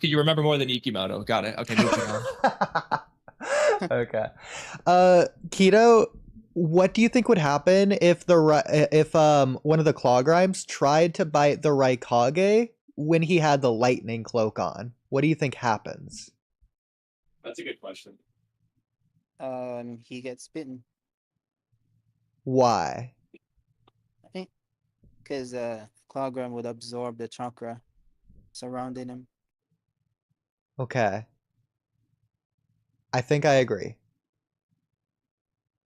You remember more than Ikimoto. Got it. Okay, moving on. Okay. Kido, what do you think would happen if one of the Clawgrimes tried to bite the Raikage when he had the lightning cloak on? What do you think happens? That's a good question. He gets bitten. Why? I think because Clawgram would absorb the chakra surrounding him. Okay. I think I agree.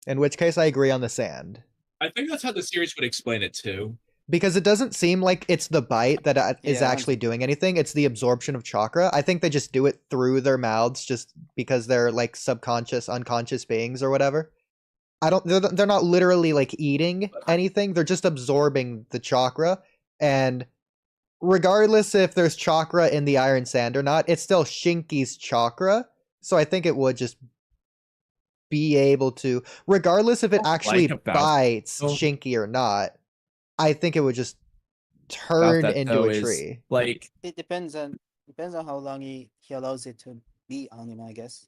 In which case I agree on the sand. I think that's how the series would explain it too. Because it doesn't seem like it's the bite that is Yeah, actually doing anything. It's the absorption of chakra. I think they just do it through their mouths just because they're like subconscious, unconscious beings or whatever. They're not literally like eating anything. They're just absorbing the chakra. And regardless if there's chakra in the iron sand or not, it's still Shinki's chakra. So I think it would just be able to, regardless if it actually bites Shinky or not, I think it would just turn into a tree. Like it depends on how long he allows it to be on him, I guess.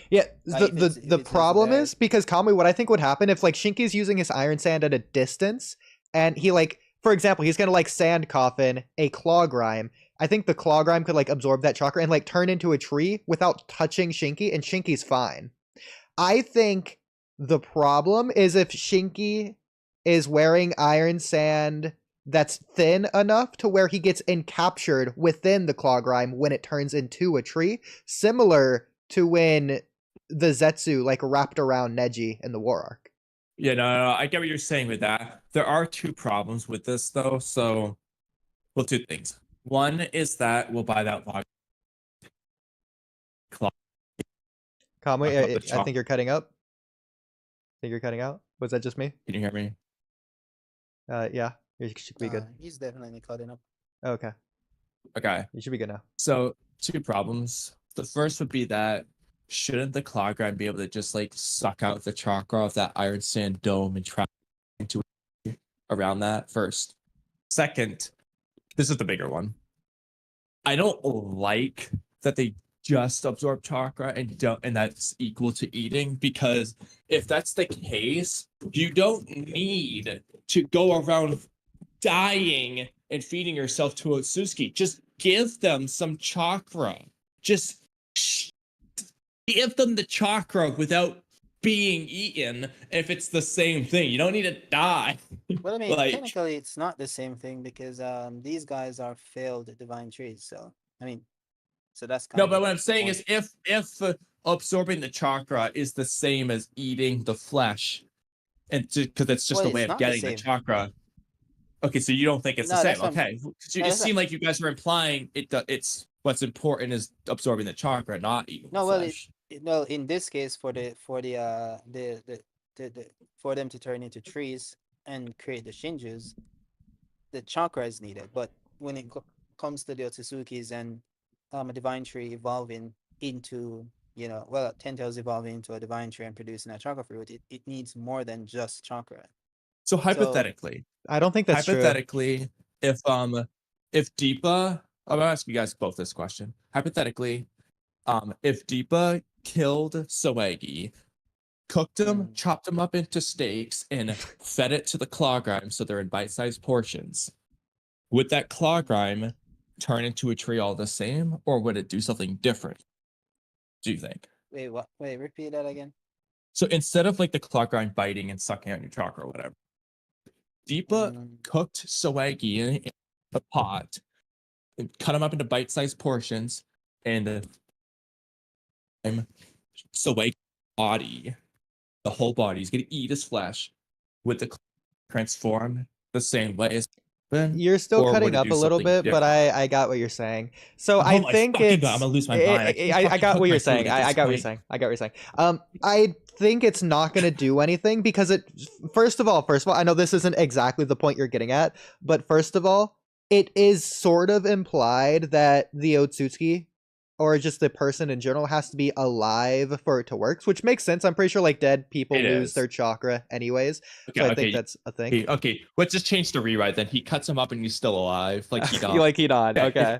Yeah, the problem is because Kamui, what I think would happen if like Shinky's using his iron sand at a distance, and he like, for example, he's gonna like sand coffin a Clawgrime. I think the Clawgrime could like absorb that chakra and like turn into a tree without touching Shinky, and Shinky's fine. I think the problem is if Shinky is wearing iron sand that's thin enough to where he gets encaptured within the Clawgrime when it turns into a tree, similar to when the Zetsu like wrapped around Neji in the War Arc. Yeah, no, I get what you're saying with that. There are two problems with this though. So, well, two things. One is that we'll buy that log. Kamui, I think you're cutting up. I think you're cutting out. Was that just me? Can you hear me? Yeah, you should be good. He's definitely cutting up. Okay. Okay. You should be good now. So, two problems. The first would be that shouldn't the Clawgrime be able to just like suck out the chakra of that iron sand dome and trap into around that first? Second, this is the bigger one. I don't like that they just absorb chakra and that's equal to eating, because if that's the case, you don't need to go around dying and feeding yourself to Otsutsuki. Just give them some chakra. Just give them the chakra without being eaten. If it's the same thing, you don't need to die. Well, I mean, technically, it's not the same thing because these guys are failed divine trees. So, I mean, so that's kind no. But what I'm saying is, if absorbing the chakra is the same as eating the flesh, and because it's just a way of getting the chakra. Okay, so you don't think it's the same? Okay, it seemed like you guys were implying it's what's important is absorbing the chakra, not eating the flesh. No, in this case, for them to turn into trees and create the Shinjus, the chakra is needed. But when it comes to the Otsuzukis and a divine tree evolving into, Ten Tails evolving into a divine tree and producing a chakra fruit, it needs more than just chakra. So hypothetically, I don't think that's hypothetically, true. If Deepa, I'm gonna ask you guys both this question. Hypothetically, if Deepa killed Soegi, cooked him, chopped him up into steaks, and fed it to the Clawgrime so they're in bite-sized portions, would that Clawgrime turn into a tree all the same, or would it do something different? Do you think? Wait, what? Wait, repeat that again. So instead of like the Clawgrime biting and sucking out your chakra or whatever, Deepa cooked Soegi in a pot, and cut him up into bite-sized portions, and Soegi body, the whole body, he's gonna eat his flesh with the transform the same way as you're still cutting up a little bit, but I got what you're saying. So I think it's I'm gonna lose my mind. I got what you're saying. I got what you're saying. I got what you're saying. I think it's not gonna do anything because first of all, I know this isn't exactly the point you're getting at, but first of all, it is sort of implied that the Otsutsuki or just the person in general has to be alive for it to work, which makes sense. I'm pretty sure like dead people lose their chakra anyways. Okay, so I think that's a thing. Okay, let's just change the rewrite then. He cuts him up and he's still alive, like Hidon. Like Hidon, okay.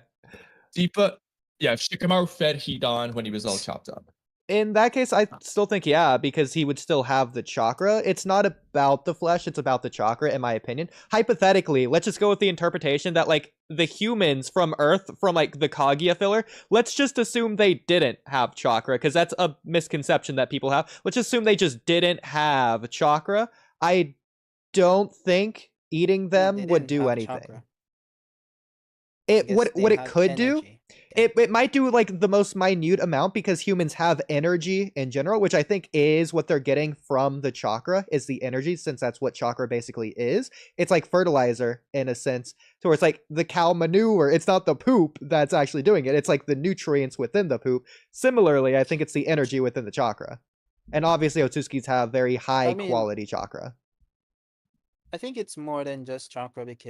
Deepa, Yeah, if Shikamaru fed Hidan when he was all chopped up. In that case, I still think yeah, because he would still have the chakra. It's not about the flesh, it's about the chakra, in my opinion. Hypothetically, let's just go with the interpretation that, like, the humans from Earth, from, like, the Kaguya filler, let's just assume they didn't have chakra, because that's a misconception that people have. Let's assume they just didn't have chakra. I don't think eating them would do anything. Chakra. What it could energy. do, it might do like the most minute amount, because humans have energy in general, which I think is what they're getting from the chakra, is the energy, since that's what chakra basically is. It's like fertilizer in a sense, so it's like the cow manure. It's not the poop that's actually doing it. It's like the nutrients within the poop. Similarly, I think it's the energy within the chakra. And obviously Otsutsuki's have very high quality chakra. I think it's more than just chakra, because